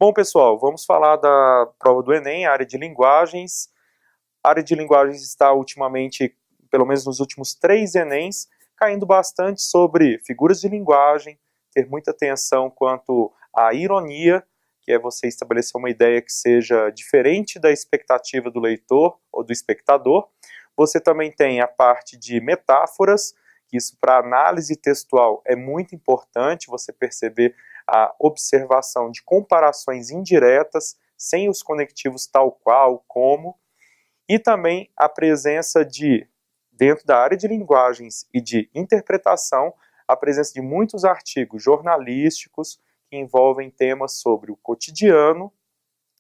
Bom, pessoal, vamos falar da prova do Enem, área de linguagens. A área de linguagens está ultimamente, pelo menos nos últimos 3 Enems, caindo bastante sobre figuras de linguagem, ter muita atenção quanto à ironia, que é você estabelecer uma ideia que seja diferente da expectativa do leitor ou do espectador. Você também tem a parte de metáforas, que isso para análise textual é muito importante, você perceber a observação de comparações indiretas, sem os conectivos tal qual, como, e também a presença de, dentro da área de linguagens e de interpretação, a presença de muitos artigos jornalísticos que envolvem temas sobre o cotidiano,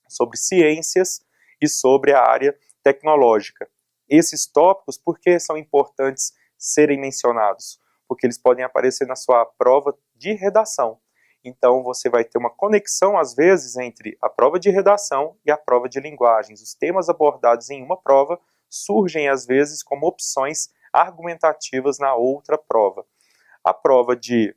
sobre ciências e sobre a área tecnológica. Esses tópicos, por que são importantes serem mencionados? Porque eles podem aparecer na sua prova de redação. Então, você vai ter uma conexão, às vezes, entre a prova de redação e a prova de linguagens. Os temas abordados em uma prova surgem, às vezes, como opções argumentativas na outra prova. A prova de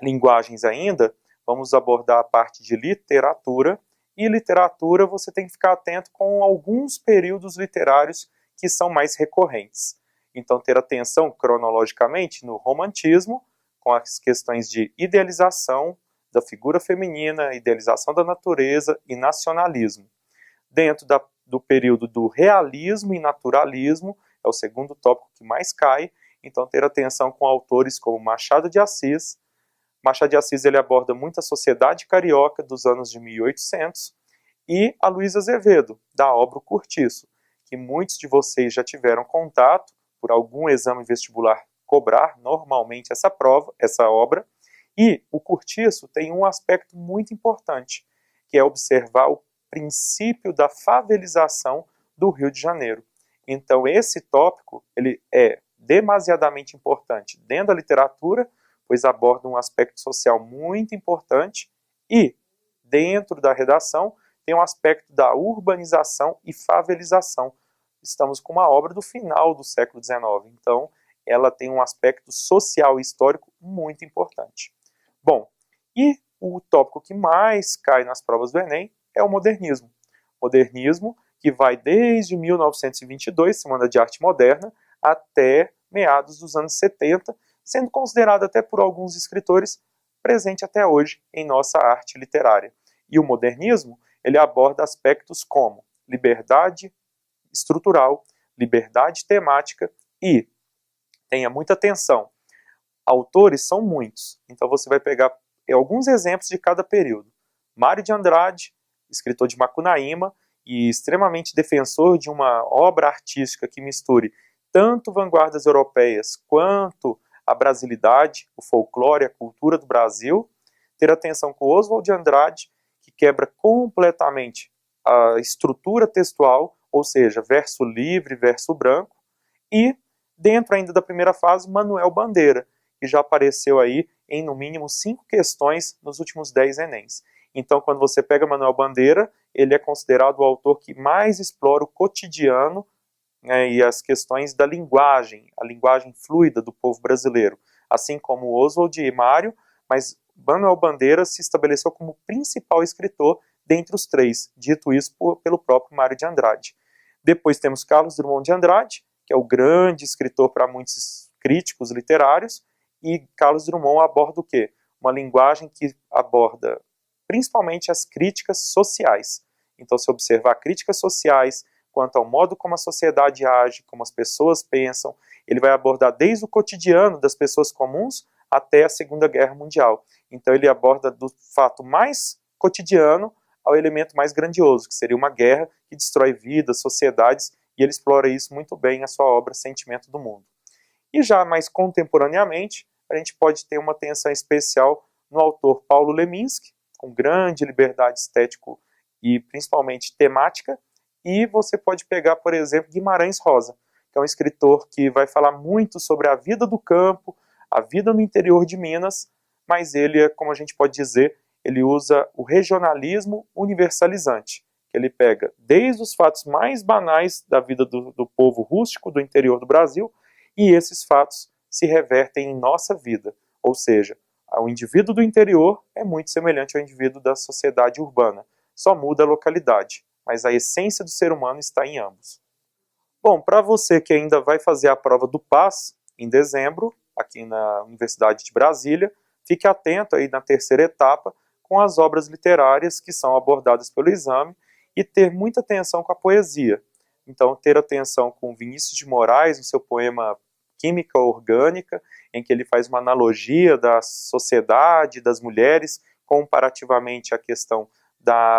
linguagens ainda, vamos abordar a parte de literatura, e literatura você tem que ficar atento com alguns períodos literários que são mais recorrentes. Então, ter atenção cronologicamente no romantismo, com as questões de idealização da figura feminina, idealização da natureza e nacionalismo. Dentro do período do realismo e naturalismo, é o segundo tópico que mais cai, então ter atenção com autores como Machado de Assis. Machado de Assis ele aborda muito a sociedade carioca dos anos de 1800, e a Luiz Azevedo, da obra O Cortiço, que muitos de vocês já tiveram contato por algum exame vestibular cobrar normalmente essa prova, essa obra, e o Cortiço tem um aspecto muito importante, que é observar o princípio da favelização do Rio de Janeiro. Então esse tópico ele é demasiadamente importante dentro da literatura, pois aborda um aspecto social muito importante, e dentro da redação tem um aspecto da urbanização e favelização. Estamos com uma obra do final do século XIX, então ela tem um aspecto social e histórico muito importante. Bom, e o tópico que mais cai nas provas do Enem é o modernismo. Modernismo que vai desde 1922, Semana de Arte Moderna, até meados dos anos 70, sendo considerado até por alguns escritores presente até hoje em nossa arte literária. E o modernismo, ele aborda aspectos como liberdade estrutural, liberdade temática e, tenha muita atenção, autores são muitos, então você vai pegar alguns exemplos de cada período. Mário de Andrade, escritor de Macunaíma e extremamente defensor de uma obra artística que misture tanto vanguardas europeias quanto a brasilidade, o folclore, a cultura do Brasil. Ter atenção com Oswald de Andrade, que quebra completamente a estrutura textual, ou seja, verso livre, verso branco, e dentro ainda da primeira fase, Manuel Bandeira, que já apareceu aí em no mínimo 5 questões nos últimos 10 Enems. Então, quando você pega Manuel Bandeira, ele é considerado o autor que mais explora o cotidiano, né, e as questões da linguagem, a linguagem fluida do povo brasileiro, assim como Oswald e Mário, mas Manuel Bandeira se estabeleceu como principal escritor dentre os 3, dito isso pelo próprio Mário de Andrade. Depois temos Carlos Drummond de Andrade, que é o grande escritor para muitos críticos literários, e Carlos Drummond aborda o quê? Uma linguagem que aborda principalmente as críticas sociais. Então, se observar críticas sociais quanto ao modo como a sociedade age, como as pessoas pensam, ele vai abordar desde o cotidiano das pessoas comuns até a Segunda Guerra Mundial. Então, ele aborda do fato mais cotidiano ao elemento mais grandioso, que seria uma guerra que destrói vidas, sociedades, e ele explora isso muito bem na sua obra Sentimento do Mundo. E já mais contemporaneamente, a gente pode ter uma atenção especial no autor Paulo Leminski, com grande liberdade estética e principalmente temática, e você pode pegar, por exemplo, Guimarães Rosa, que é um escritor que vai falar muito sobre a vida do campo, a vida no interior de Minas, mas ele, como a gente pode dizer, ele usa o regionalismo universalizante, que ele pega desde os fatos mais banais da vida do povo rústico do interior do Brasil, e esses fatos se revertem em nossa vida, ou seja, O indivíduo do interior é muito semelhante ao indivíduo da sociedade urbana, só muda a localidade, mas a essência do ser humano está em ambos. Bom, para você que ainda vai fazer a prova do PAS em dezembro, aqui na Universidade de Brasília, fique atento aí na terceira etapa com as obras literárias que são abordadas pelo exame e ter muita atenção com a poesia. Então, ter atenção com Vinícius de Moraes, no seu poema Química Orgânica, em que ele faz uma analogia da sociedade, das mulheres, comparativamente à questão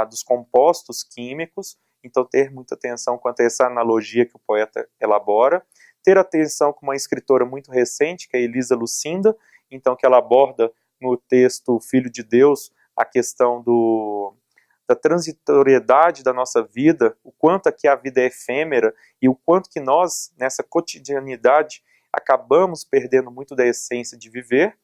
dos compostos químicos. Então, ter muita atenção quanto a essa analogia que o poeta elabora. Ter atenção com uma escritora muito recente, que é Elisa Lucinda, então, que ela aborda no texto Filho de Deus a questão da transitoriedade da nossa vida, o quanto aqui a vida é efêmera e o quanto que nós, nessa cotidianidade, acabamos perdendo muito da essência de viver.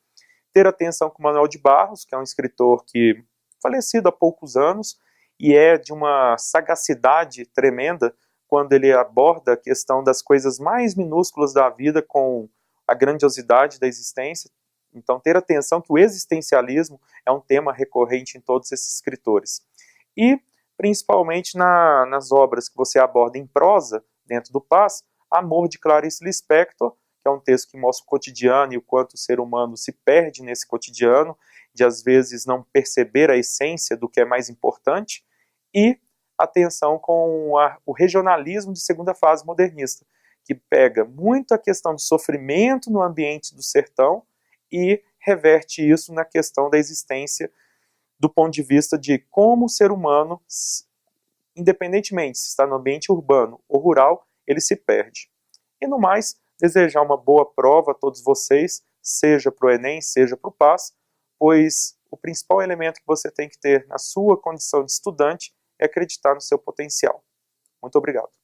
Ter atenção com Manuel de Barros, que é um escritor que falecido há poucos anos e é de uma sagacidade tremenda quando ele aborda a questão das coisas mais minúsculas da vida com a grandiosidade da existência. Então, ter atenção que o existencialismo é um tema recorrente em todos esses escritores. E, principalmente nas obras que você aborda em prosa, dentro do PAS, Amor, de Clarice Lispector, que é um texto que mostra o cotidiano e o quanto o ser humano se perde nesse cotidiano, de às vezes não perceber a essência do que é mais importante, e atenção com o regionalismo de segunda fase modernista, que pega muito a questão do sofrimento no ambiente do sertão e reverte isso na questão da existência do ponto de vista de como o ser humano, independentemente se está no ambiente urbano ou rural, ele se perde. E no mais, desejar uma boa prova a todos vocês, seja para o Enem, seja para o PAS, pois o principal elemento que você tem que ter na sua condição de estudante é acreditar no seu potencial. Muito obrigado.